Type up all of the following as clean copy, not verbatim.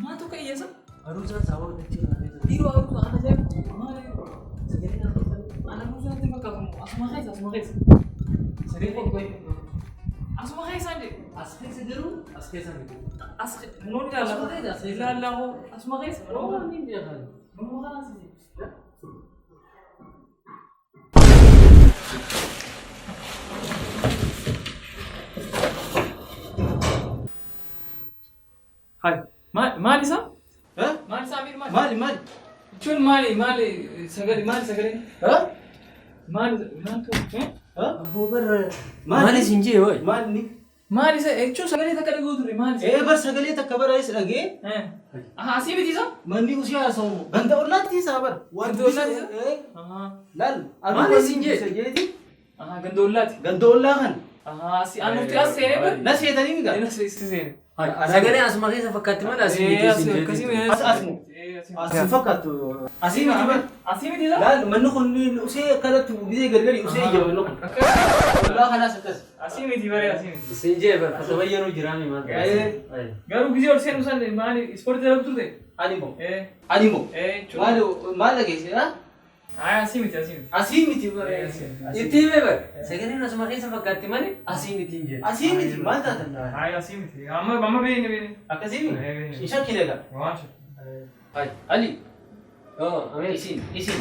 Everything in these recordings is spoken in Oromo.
Maa tokko iyyaasa? Aruusa sababa dachee Dhiiroo aruusa ana jaabu. Sagalee na ana aruusa natti fakkaatamu. Asuma keessa asuma keessa. Sagalee koo asuma keessa ande. as keessa jiru as keessa miti. As noon ilaalaa asuma keessa. Oo ni beekan. Noon kana asii. Hai, maal isa? Maal isa Amir maal? Maali? Jechuun maali sagalee? Maaltu? Abboo barra maali siin jee wayi? Maal isa jechuun sagalee takka dhagoo turre maal isa? Bar sagalee takka bara is dhagee. Asii miti isa? Manni usii haasa'u. Ganda ollaatti isaa bara. Ganda ollaatti isa? Laal. Maali siin jee? Ganda ollaatti. Ganda ollaa kan. Asii anuti as seenee bar? Na seetanii miidha. Na seene. Sagalee asuma keessa fakkaatti malee asii miti siin jee. Asii fakkaattu. Asii miti bar. Asii miti isa? Laal manni kun usee akkanatti gisee gargari usee ija manni kun. Ollaa kanaas akkas. Asii miti bare asii miti. Siin jee bar tabayyaruu jiraami maal. Garuu gisee ol seenu san maali ispoortii dalagdu turte? Animo. Jechuun. Maal dhageesse? Asii miti. Asii miti bare. Itti hime bar. Sagaleen asuma keessa fakkaatti malee asii miti hin jedhu. Asii miti maal taatan? Asii miti. Amma beene. Akkasii miti? Hin shakkineedha. Waan Ali. Isin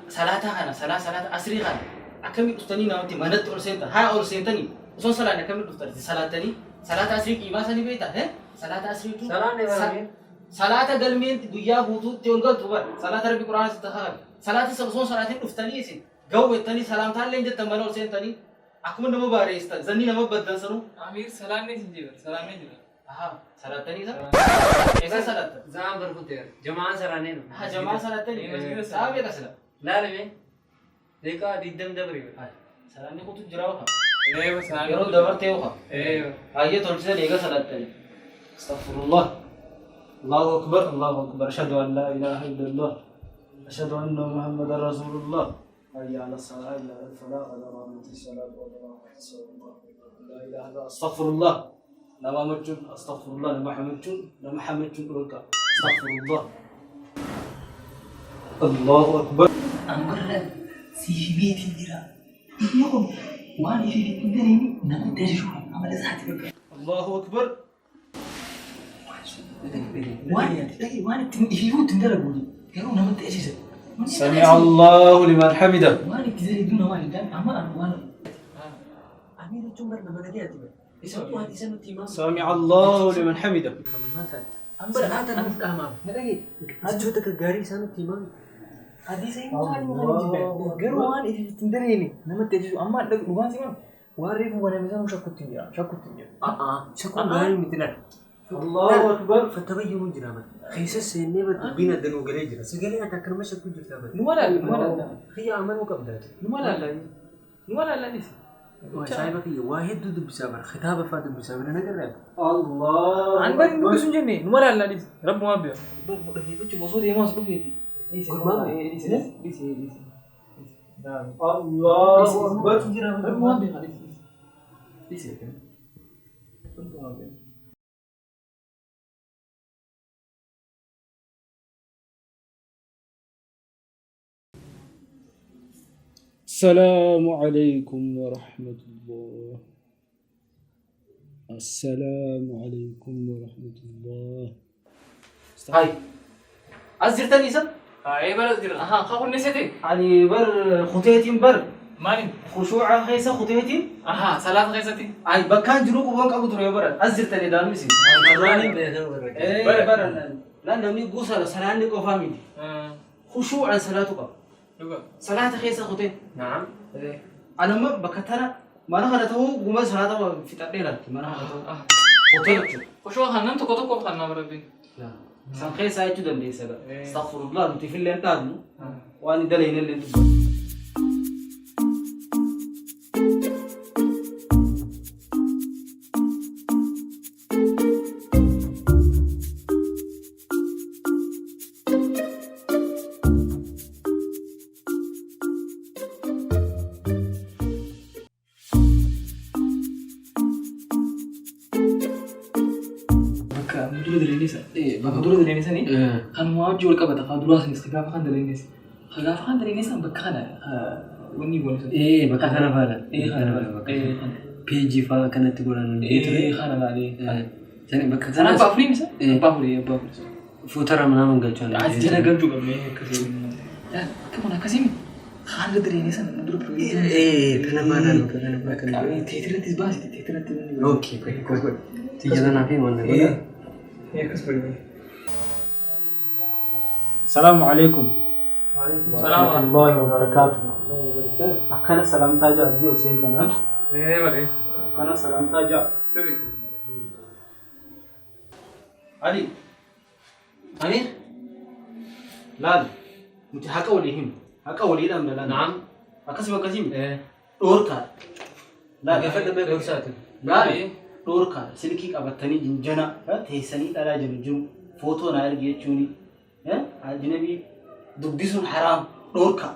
salaataa kana salaata asrii kana akkamitti dhuftanii namatti manatti ol seentan haa ol seentanii osoo salaan akkamitti dhuftanii salaatanii salaata asrii qiimaa sanii beektaa salaata asriitu salaata galmeenti guyyaa guutuutti ol galtu bara salaata rabbi quraana sitti haala salaata osoo salaatiin dhuftanii isin ga'u beektanii salaamtaallee hin jettan mana ol seentanii akkuma nama baareessan zanni nama baddansanuu. Amir salaamnee sin jira salaamnee jira. Salatanii isa? Eessa salatta? Zaan barkuteera. Jamaan saraaneen. Jamaa salattanii? Saa beeka sila? Laalame. Deeqaa 20 dabre. Salaanni kutu jira waxa? Salaamni yeroo dabartee waxa? Hayyee tolchisa deega salattanii. Astaghfirullah. Allahu akbar. Ashhadu an la ilaha illallah. Ashhadu anna Muhammadan rasulullah. Hayya ala salah, hayya ala falah, ala rahmatis salat wa barakatuh. La ilaha illallah. Astaghfirullah. Nama macun, astaghfirullah, nama hamacun DHOORKAA. Astaghfirullah. Allahu akbar. Angkara si beetin jira. Iyo kun waan ifi beetin nama dashu amala saati bakka. Allahu akbar. Waan ifi beetin dara budi. Garuu nama dashu. Sami'a Allahu liman hamidah. Waan itti zari duna waan dan amma waan. Amir cumbar nama lagi ati. سمع الله لمن حمده. Ambar hata nuf kama. Nalagi. Ajo tak gari sana timang. Adi saya mau jibe. Garuan ini tindari ini. Nama teju amma bukan sih kan. Wari bukan misalnya syakut tinggi. Syakut gari mitilan. Allahu akbar. Fatabayyun jiraman. Kisa sene bina danu gare jira. Segala ada kerma syakut jirta ber. Numala. Hiya aman mukam dah. Numala ni. Saya bagi wahid tu bisa ber. Khitab fadu bisa ber. Nagar ber. Allah. Anbar ini bukan sunjun ni. Numala Allah ni. Rabb muhabbi. Itu cuma so dia masuk ke sini. Kurban. Di. Allahu akbar. Rabb muhabbi. Di sini kan. Rabb muhabbi. السلام عليكم ورحمة الله. السلام عليكم ورحمة الله. هاي أزرتني سب؟ أي بر أزر. خاون نسيتي. يعني بر خطيتين بر. ماني. خشوع خيسة خطيتين. سلام خيستي. أي بكان جنوب وبنك أبو ترى بر. أزرتني دامي سي. Rani beda ber. بر لا نمني قوسا سلاني كوفامي. خشوع صلاتك. صلاة خيسة خطين. Naam. أنا ما بكتنا ما أنا هذا هو قوم صلاة في تقريرا ما أنا هذا هو خطين. خشوع خنن تو كتو كم خنن بربي. لا. سان خيسة أيتو دم دي سبب. استغفر الله نتي في اللي نتابعه. وأنا دليل اللي نتابعه. مدرة دلينيسا إيه مدرة دلينيسا ني كان مواجه الكبد قادروا سنس خلاف كان دلينيس خلاف كان دلينيسا بكخنا وني بقول إيه بكخنا فعلا إيه خنا إيه بيجي فا كانت تقول إيه خنا لا عليه ثاني بكخنا أنا بافري مسا بافري فوتر من أنا قلت عاد جنا قلتوا قبل كذي كمان كذي خان دلينيسا مدرة إيه كنا ما نلقى كنا تيترن تزباس تيترن أوكي كويس تيجي لنا فين ولا إيه كسبري السلام عليكم السلام ورحمة الله وبركاته. أكنا سلام تاجا زي وسين كنا. إيه بدي أكنا سلام تاجا. سري علي أمير لا أنت حكى وليهم حكى ولي لهم لا نعم أكسب كسيم إيه دوركا لا قفل ما بيرسات لا دوركا سلكي أبتني جنجنا تهسني ترى جنجم فوتو ناير جيتشوني أجنبي دبديسون حرام دوركا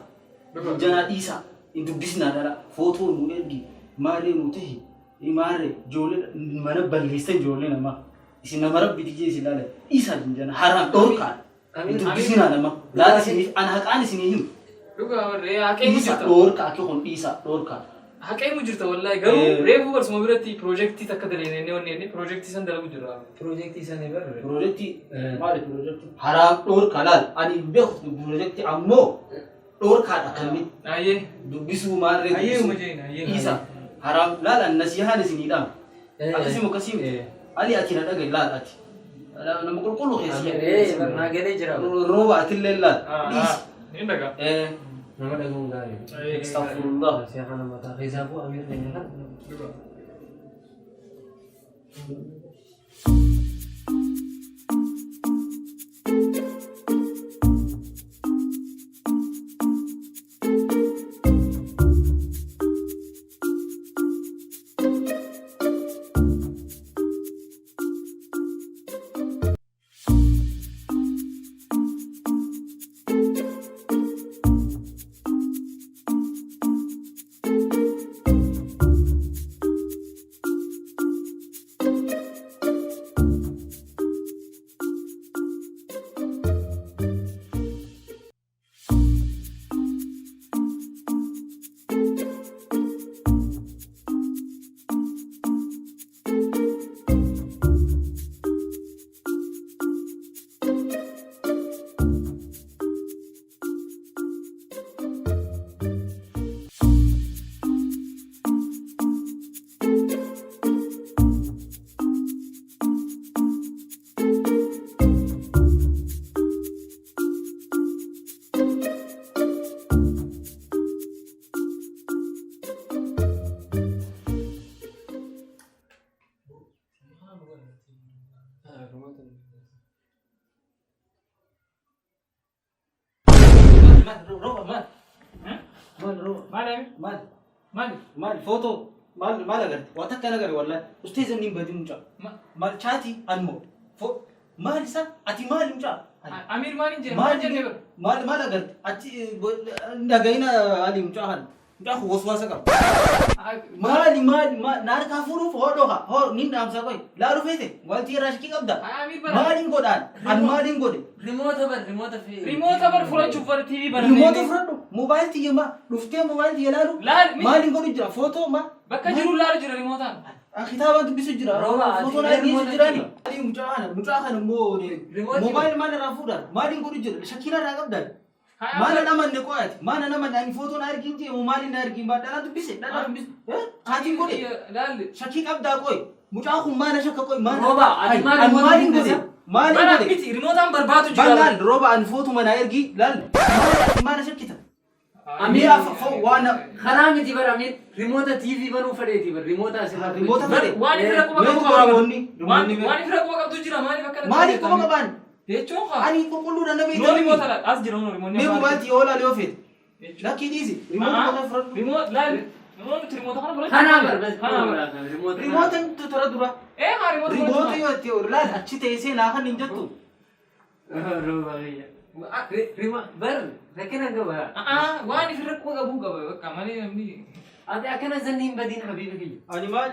جنا إيسا إن دبديسنا ترى فوتو نورجي ماري متهي إمارة جولة mana balleessan ijoollee namaa isin nama rabbi dijjee isin laala isa jinjana haram dhorkaan dubbisina nama laala isiniif ana haqaan isinii himu dhugaa warree haqee mu jirta dhorka akka kun dhiisa dhorkaan haqee mu jirta wallahi garuu reefu barsuma biratti piroojeektii takka daleenee wanni piroojeektii san dalagu jira بروجكتي سنة برا piroojeektii maali piroojeektii haram dhorka laal ani beeku piroojeektii ammoo dhorkaadha kanni ayyee dubbisuu maarree ayyee umajeen ayyee isa haram laal an nasihaan isinidhaan akkasimu akkasimu ali ati na dhagai laal ati nama qulqullu keessi إيه ما قلي جرا rooba atillee laal dhiisi ni dhaga nama dhaguun gaarii astaghfirullah seexana mataa xisaabuu amiir leenyata maal footoo maal agarti waan takka nagari wallahi ustee zanniin badii mucaa maal chaati anmoo maal isa ati maal mucaa amir maalin jee maal jee maal agarti achi dhagayina ali mucaa han mucaa waswaasa qaba maali naar kaa furuuf hoo nin dhaamsa qoy laalu feete wanti irraa shakii qabda maaliin godhaan an maaliin godhe remoota bar furachuuf bar TV bar remoota fudhadhu mobaayil tiyya ma dhuftee mobaayil tiyya laalu maaliin godhu jira footoo ma bakka jiru laalu jira remootaan kitaaba dubbisu jira footoo naa dhiyeessu jiraani mucaa kana immoo mobaayil maal irraa fuudhaan maaliin godhu jira shakiina irraa qabdaan mana naman ne qoyati mana naman ani foto na argin je mo mali na argin ba dala dubbise ati gode shaki qabda qoy mucaa kun mana shakka qoy mana roba ati mali gode mali gode biti remote an barbaadu jira lal roba an foto mana argi lal mana shakkita amira fa wana خنامي تبر أمير ريموت تي بنو فريتي بر ريموت أسمع ريموت فريتي واني فرق وقت واني فرق وقت تجرا مالي كم كمان يچوخا ani kokulu na nabi no remote la as jira no remote me mobile ti ola leo fit laki easy remote ko front remote la remote kana bola خنا بر بس ريموت remote to tora dura ha remote yo ti or la अच्छी te se na kan ninjattu روبا ريموت بر لكن أنا واني فرق وقت ابو كمان امني هذا أكنا زنين بدين حبيبي ani mal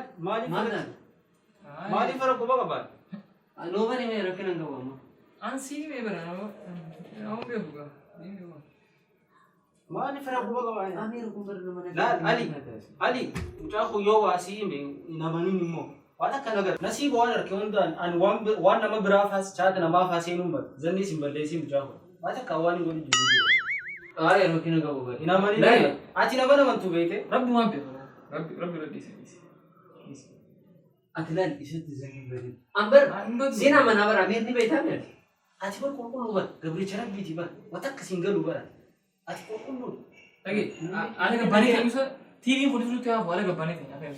mali farq ko ba ba Ano ba ni meron ka nang gawa mo? Ang sini may bara no. Ako behuga. Maani fara ko ba gawa niya? Meron kong bara naman. La, Ali, mutaku yowa si imbe inamanini mo. Wala ka nagar. Nasibo wala kiundan an wan nama brafas chat na mafas inumba. Zanni simballe sim mutaku. Wala ka wani goni juju. Ay, ano kinagawa ba? Inamanini. Ati na ba naman tubete? Rabbi mo be. Rabbi sini. Atilan isut zangin bari. Amber, sina mana bara mir ni baita mer. Ati ba kokulu ba? Gabri charab biti ba? Wata kasingalu ba? Ati kokulu. Lagi, ada ke bani kan bisa TV pun dulu tiap boleh ke bani kan apa?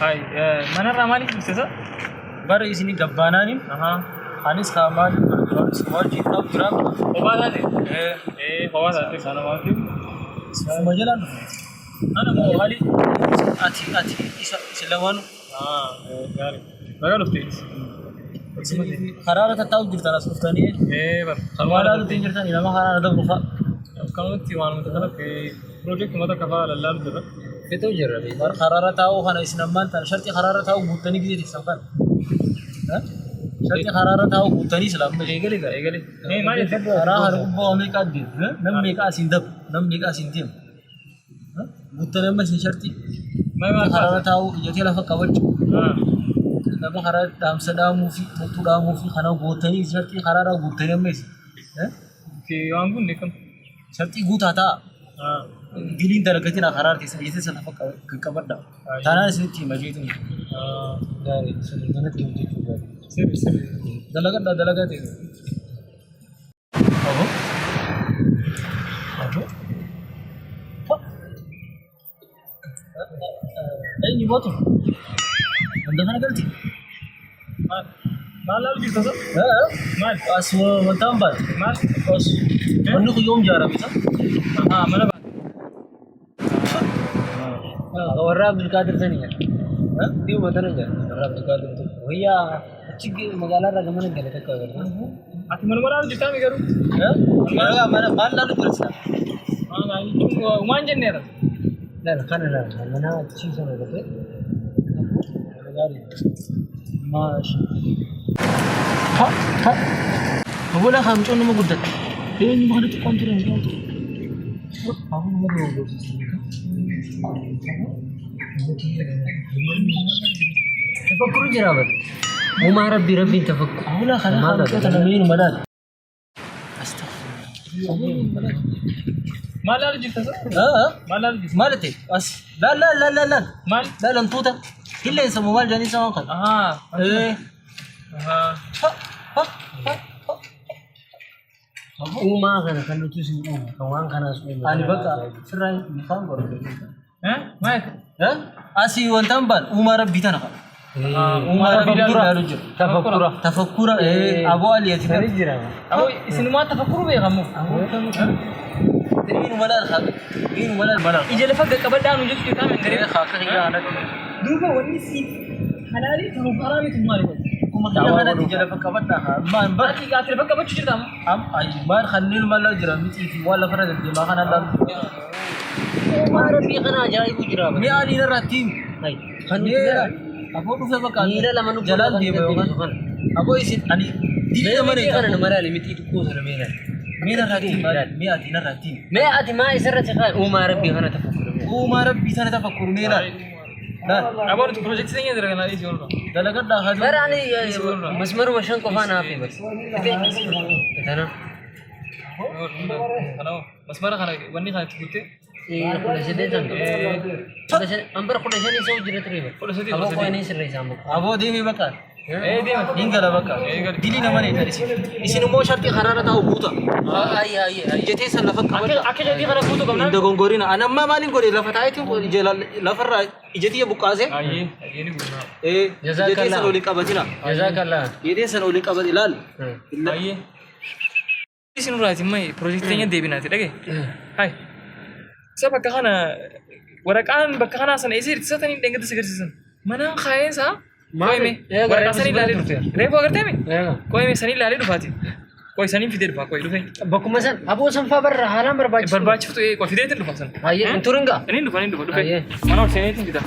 Hai, mana ramali bisa sah? Bara isini gabbanaani. Anis kaamaan wal jitaa bira. Bawa tadi. Bawa tadi sana mau tu. Majalan. Ana mo hali ati islawan. Gari. Bagai lufti. Haarawa tahu jirta rasufani. Bar. Haarawa tu jirta ni nama Haarawa tu rufa. Kamu tiwan mata kalau ke project mata kafal Allah tu. Itu jarabi. Bar Haarawa tahu kana isnaman tan sharti Haarawa tahu butani gitu disangkan. Sharti Haarawa tahu butani Islam. Egale. Mana? Haarawa harus Amerika di. Nam mereka asindap, nam mereka asindim. Butani masih sharti. Haarawa tahu jadi lah fakawat. Nama Haarawa dalam sedang movie, mutu dalam movie kana butani sharti Haarawa butani masih. Si orang pun nikam. Sharti guta ta. Dilin daragatin Haarawa tisna itu sana fakawat dah. Tanah sini cuma jadi. Dari sini mana tim juga. Seri. Dalagat itu. Apa? Ini buat tu. Anda mana kerja? Mal lalu gitu sah? Mal. Asma mentambat. Mal. As. Anda kau jom jara bisa? Mana bang? Orang berkader tadi ya. Dia betul aja. Orang berkader tu. Oh iya. Cik magala raga mana gala tak kau. Ati mana lalu juta mi garu? Mana mal lalu kerja. Itu umanjen ni ada. Dah kan dah. Mana cik sana tu. Gari. Mas. Ha. Wala ka mchon mo gudat. Ni mo kada kontra ni. Ako mo mo. Tafakkur jarabat. Umar Rabbi tafakkur. Wala kana kana min malad. Astaghfirullah. Mal lalu juta sah? Mal lalu juta. Malate. As. La. Mal. La lam tuta. Illa sa mobile jani sa kan. Uma kana kan lucu sih. Kawan kana semua. Ani baka. Serai bukan baru. Mai. Asi wantamban Umar Rabbi tanah. Umar Rabbi tafakkura. Abu Ali ati. Aku sinema tafakkuru be kamu. Ini mana? Ijazah fagak kebadan wujud kita menggere. Khaka higa anak. Dulu wani si halali tu haram itu mari. Mana ijazah fakabat dah. Man bar. Berarti akhir fagak baca cerita kamu. Ay bar khalil mala jeramit itu wala farad di makan Allah. Umar Rabbi kana ajaib jarabi. Ni ali na ratim. Hai. Kan ni Apa tu sebab kan? Nila laman Jalan dia bawa kan. Abo isin ani dili nama ne kana nama laali miti dukkoo sana meela. mina rati mi atina rati Mee ati maa isarratti kaan uumaa rabbii kana tafakkuru. uma rabbi sana tafakkuru meela Abang tu project saya ni dengan Alice Yorba. dalagadda hadu Barani masmaru mashan qofaa naafi bas. Itana. Kalau mas mana kan wani kan tujuh. Kula shadee tan. Ambara kula shanii soo jira ture ba. Kula shadee, Abo kula ko shadee. ini sirri sambu. abo demi bakka Dia. ingala bakka dili nama ne tarisi isin mo sharti kharana ta ubuta Ay. jete san lafa kabata Akhir jadi kalau foto kamu. inda gongorina anamma malin gori lafa taayitin ko jela lafarra ijetiya buqase Ini guna. Jazakallah. jete san oli qabatina Jazakallah. jete san oli qabad ilal Aye. Di sini rasa mai projectnya dia binati lagi. Hai. Saya pakai kana warakan pakai kana sana isi saya tadi dengar segar season. Mana kaya sa? Koi me. Warakan sani lari tu. Repo agar temi. Koi me sani lari tu fati. Koi sani fidir pak koi tu fai. Bakkuma san aboo san faa barra haalaan barbaachisu. Barbaach tu koi fidir tu fasan. Hayyee hin turin gaa. Ini tu fai. Aye. Mana orang seni tu kita.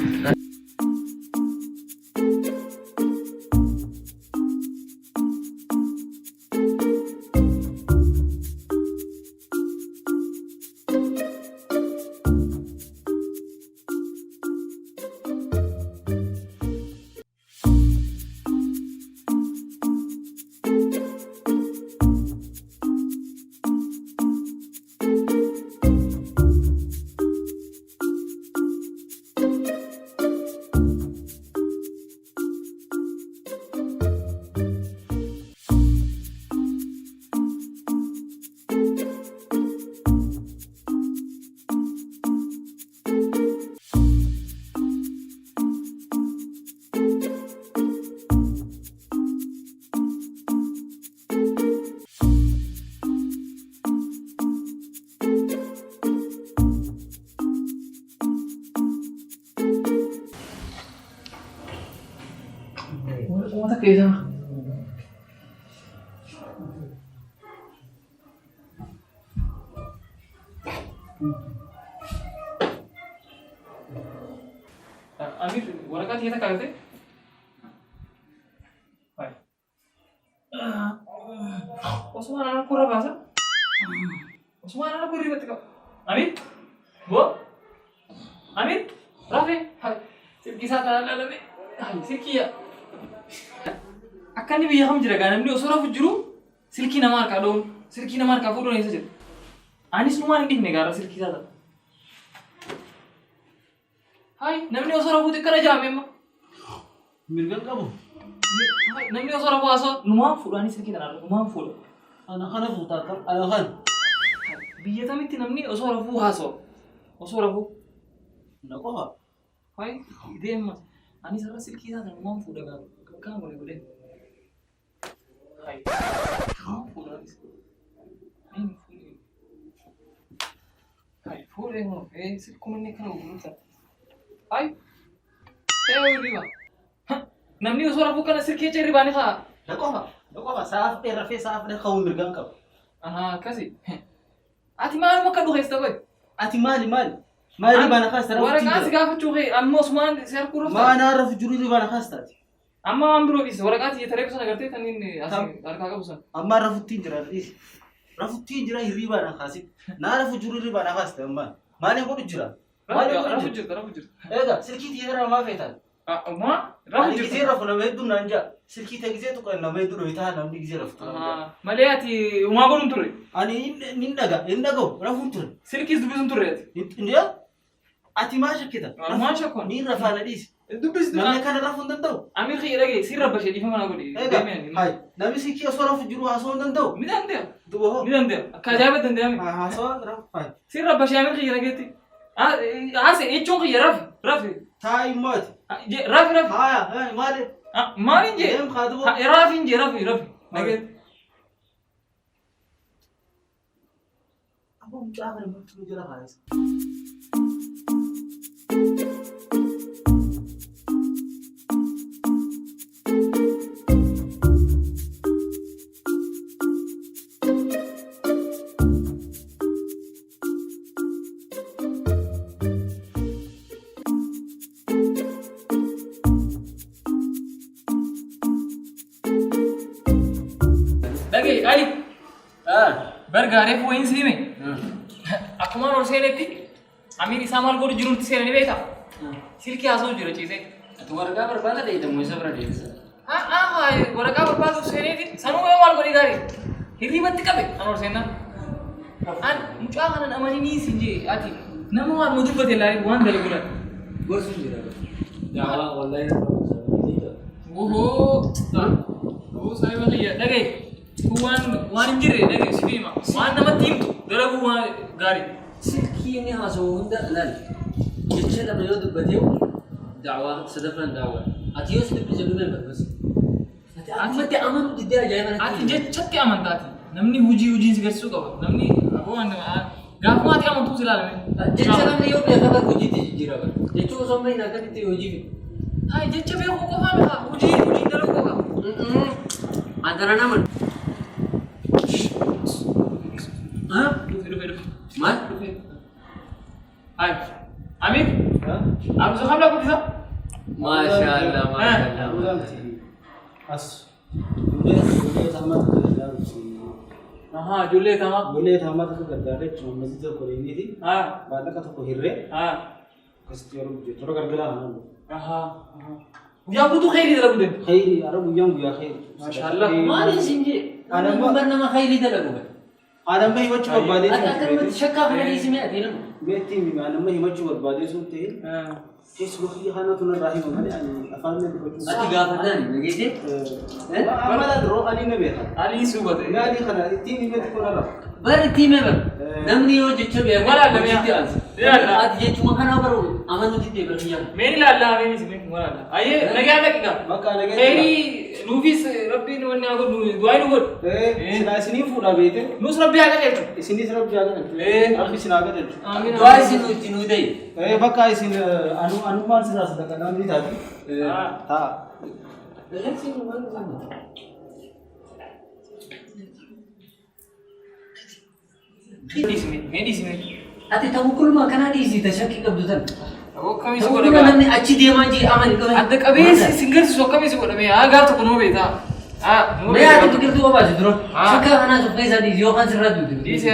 What kaya? Amir, warakat kita kaya? Hai. Osman anak kurang bahasa? Osman anak kurang ribet kau. Amir, bu? Amir, Rafi, hai. Kisah tanah lagi. Hai, sikia. Akan ni biar kamu jeragan, namni osora fujuru, silki namar kadon, silki namar kafu dona isa jer. Anis numan dik negara silki sada. Hai, namni osora fude kara jam emma. mirgan kabu Hai, namni osora fu aso, numan fu anis silki dana, numan fu. ana khana futa kam ana khan Biar kami ti namni osora fu aso, osora fu. nako Hai, ide emma. Anis ara silki sada, numan fu daga, kamu boleh boleh. Hai, numan fu anis. Ini fu. Hai, fu emma, silku mana kan urusan. Hai, saya riba. Namni usora bukan sirke cari bani kah? nako saaf e rafi saaf ne khawun mirgan kab Aha, kasih. Ati malu makan dua hesta boy. ati mali bana khasta Orang kasih gak cuci, amma Osman saya kurus. ma ana raf jururi bana khasta Amma ambro bis, orang kasih terus sana kerja kan ini asing, arka kau busan. amma rafu tinjira is rafu tinjira hirri bana khasi na rafu jururi bana khasta amma mane ko jira Rafujur. ega silki tira ma fetan Ma, ani rafujur. gizera funa medu nanja silki ta gizetu kan na medu do ita na gizera funa Maliati uma golun turre. ani indago rafu tur Sirkis dubis turre. india ati ma shakita Ma shakon. ni rafa na dis Dubis namne kana rafu dandau Amir khi lagi sirra bashi di mana godi. ega hay nami silki asora fu juru aso dandau Midan dia. dubo Kajabat dan dia. ha so rafu hay Sirra bashi Amir khi lagi ti. Ase echon khi Rafi. tai mat Rafi. haya hay mali Malin je. em khadu Rafi. Nage. abo mchagare mtu jira khais Ali. Ah. Bargaaree fuudhin siime. Akkuma ol seenetti Amiir isaa maal godhu jirutti seenanii beektaa? Silkii haasa'u jira ciisee. Ati waraqaa barbaada deedamu isa bira deebisa. Waraqaa barbaaduuf seeneeti sanuu maal godhi gaarii? Hirribatti qabe kan ol seenaa. Mucaa kanan amanii siin jee ati nama waan nu dubbate laarii waan dalaguudha. Gorsuun jira. Yaa wallahi na barbaada. Saayiba kiyya dhagaye. Waan hin jirre dhagaye si fiima. Waan namatti himtu dalaguu waan gaarii. Silkii inni haasa'u hunda laal. Jecha dhabna yoo dubbatee da'waa sadaffaan da'waa. Ati yoo si dubbise dhumee barbas. Ati amanu diddee ajaa'iba natti. Ati jechatti amantaati. Namni hojiin si garsiisuu qaba. Namni gaafuma ati amantuu si ilaalame. Jecha namni yoo beekama hojiitti jijjiirama. Jechuun osoo hin beekne akkamitti hojii fi. Jecha beekuu qofaa miti hojiin dalaguu qaba. Antara naman. Maal? Amir? Harus kamu lakukan bisa? Masya Allah, Masya Allah. As. Julee tamat kerja Julee tamat. Julee tamat itu kerja deh cuma masih kalau ini sih. Banyak kata kohirre. Kasih orang jual orang kerja lah. Yang butuh khairi dalam bulan. Khairi, orang yang buya khairi. Masya Allah. Mana sih ni? Ada nama khairi dalam bulan. Adam भाई बच्चों को बादे अगर शक्का बना इसमें आती ना मैं तीन में आदम भाई बच्चों को बादे सुनते हैं इस वक्त ये खाना तो ना राही में अफान में बच्चों अति गाफर ना नहीं लगे थे हमारा रो अली ने बेटा Ali subat. मैं अली खाना तीन में तो ना रहा Berarti memang namni yo jecha be Wala la ya. At je cuma kana baru amanu ditte berhiya. मेरी लाला मेरी सिने वला आइए लगे आ लगे मक्का लगे मेरी नूफिस रब्बी ने वन्ने आगो दुआई नु गोट सिना सिनी फूला बेटे नूस रब्बी आगे चल सिनी सरब जागा अब सिना आगे चल आमीन Doa sinu tinu dei. बक्का सिन अनुमान से रास्ता का नाम नहीं था था medicine Ati tawakkul ma kana di isi tashakki kabdutan. वो कमी से Tawakkul बोला namni achi deema ji aman kabe. अद कभी सिंगर से कमी से बोला मैं आगा तो कोनो बेटा मैं ati pikir tu apa sih, Bro? Shakka kana so kaisa di yo kan sirra du. जी से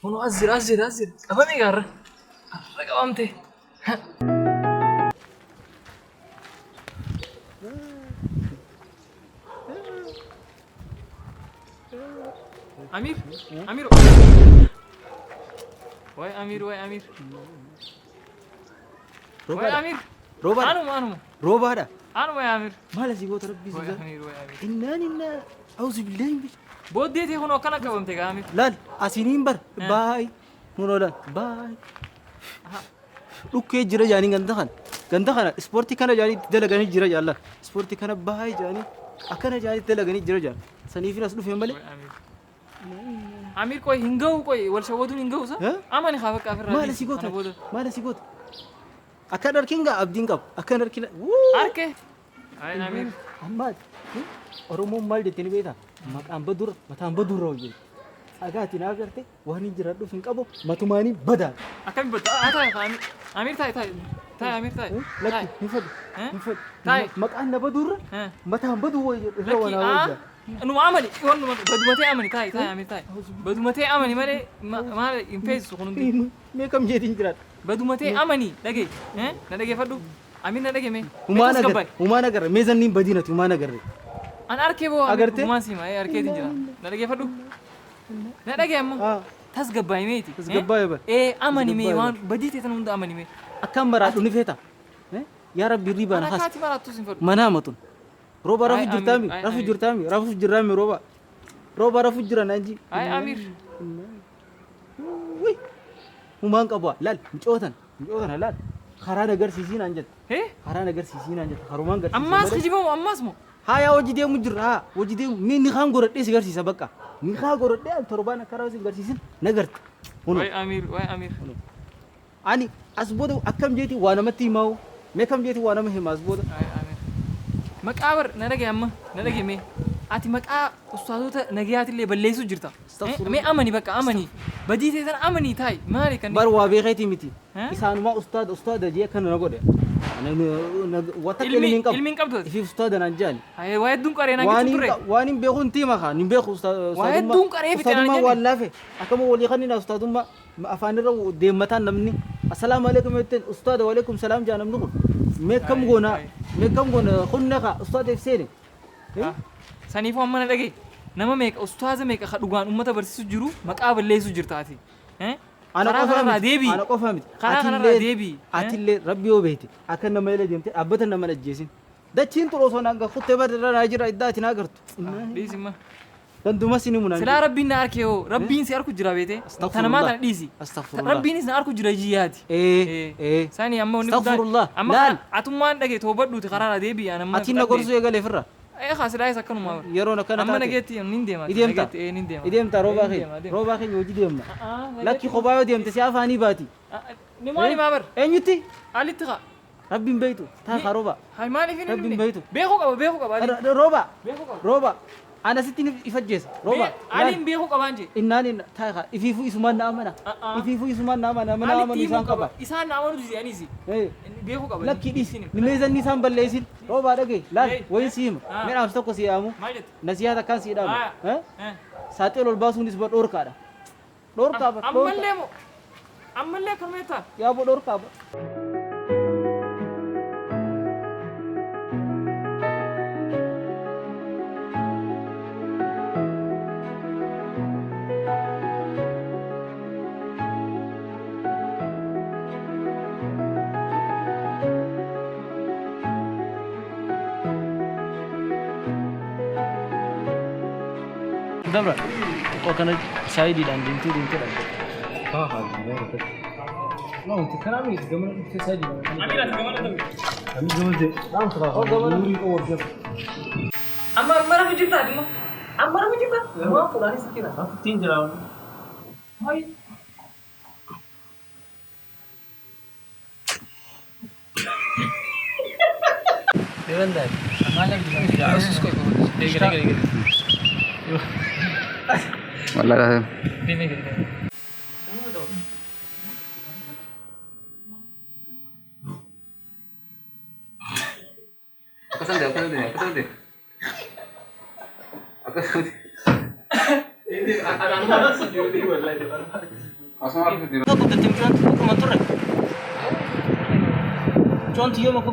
ونو أزر أفهمي قارة رقم أمتي أمير وي أمير وي أمير روبا أنو روبا هذا وي أمير ما لازم يقول ربي وي زين أمير إننا أعوذ بالله من بودي تي هنا كنا كبمتي أمير لا أسينين بر باي منولا باي Dhukkee jira jaanii ganda kana ispoortii kana jaanii dalaganii jira jaalla ispoortii kana baay'ee jaanii akkana jaanii dalaganii jira jaalla saniifin as dhufee malee أمير كوي هنجو كوي والشوادون هنجو صح؟ أماني خافك أفر maal si goota akka darkiin gaa abdiin qabu akka darkiin أركي أي أمير ammaat oromoon maal jettee ni beektaa maqaan badura mataan badurra hojjetu agaatiin agarte waan hin jiraadhuuf hin qabu matumaanii badaa أكمل بد أمير أمير تاي أمير تاي lakki hin fedhu تاي maqaan na badurra mataan baduu irra لكي wanaa hojjaa إنه عملي إنه بدمتي عملي تاي أمير تاي بدمتي عملي ما ينفيز سخون دي mee kam jeetiin jiraadha بدمتي عملي لقي نلاقي فدو أمير نلاقي مين umaan agarre mee zanniin badiinati umaan agarre أنا أركبه أجرتي؟ ما سيما أركبه تنجلا نلاقي فدو نلاقي أما تسقب باي ميتي tasgabbaa yaba إيه أماني مي وان بديتي تنوند أماني مي أكم مرة دوني فيتا يا رب الربا أنا أنا خاص كاتي مرات تسنفر منامتون روبا رفو أي أمير، جرتامي أي رفو أمير. جرتامي رفو جرامي روبا رفو جران أنجي أي أمير وي ومان قبوا لا مجوتن لا خرانا غير سيسين أنجت إيه خرانا غير سيسين أنجت خرومان غير أماس خجيبهم أماس مو هاي وجدي مجر وجدي مين نخان غورت إيش غير سيسا بقى نخان غورت ده تربانا كراوسي غير سيسين نغرت واي أمير واي أمير أني أسبوده أكم جيتي وأنا متي ماو مكم جيتي وأنا مهم أسبوده أي أمير مكابر نرجع أما نرجع مي أتي مكا أستاذه نجيات اللي بليسو جرتا مي أمني بقى أمني بديت إذا أمني تاي ما عليك بار وابيخيتي متي ها؟ إسان ما أستاذ جيه كان نقوله أنا واتك علمي إلمين علمين كم في أستاذ نانجاني هاي واحد دون كارينا كتير واني بيخون تيما خا نبيخ أستاذ واحد دون كاريه أستاذ ما بتاعنا والله في أكمل ولي خنينا أستاذ ما أفاني رو ديمتان نمني السلام عليكم يتن أستاذ وعليكم سلام جانم نقول مكم غونا خننا خا أستاذ إفسيني سنيفو أمنا لقي نما ميك أستاذ ميك أخذ لغان أمته برسيس جرو مكابر ليسو جرتاتي أنا خرا ديبي أنا قفهمت خرا ديبي أتيلي ربي وبيتي أكن نما يلا جمتي أبدا نما نجيسين ده تين تروسون أنك خطة بدر راجر إدات ناقرت ليس ما تندوما سيني منان سلا ربي ناركيو ربي سياركو جرا بيته أنا ما تنيسي استغفر الله ربي ناركو جرا جياتي إيه ثاني أما استغفر الله أما أتومان لقي توبر دوت خرا ديبي أنا ما أتينا قرصو يقال فرا أي خاص لا يسكنوا ما يرون كان أما نجيتي نيندي إديمتا نيندي إديمتا روبا خي يوجي ديمنا لكن خبايو ديمتا سيافاني باتي نماني ما بر أنيتي علي تخا ربي بيتو تا روبا هاي مالي فين ربي بيتو بيخو كبا روبا بيخو كبا روبا أنا ستين يفجس روبا علي بيخو كبانجي إنني تايخا إفيفو إسمان نامنا إفيفو إسمان نامنا منا أمن إسان كبا إسان نامنو دي أنيسي بيخو كبا لكن إيش نميزان نيسان بلليسين روبا دقي لا ويسيم من أمستكو سيامو ماجد نسيها كان سيدام ساتيل الباسون نسبة أوركا أمالي كرميتا يا أبو أوركا دبر وكان شاهدي دان دينتي دان ما انت كان عامل جمل انت ساجي أميرة كمان أمي جمل ده نعم خلاص نوري أول جب أما في جبتها دي ما أما في جبتها ما فلاني سكينة أفتين جرام هاي ديوان ده أمالك جبتها أسوس كوي دقيقة والله لازم دقيقة Aku sedih. ini anak-anak sendiri wallahi Langsung aku sedih. Aku betul-betul aku mentor. Contoh yo mako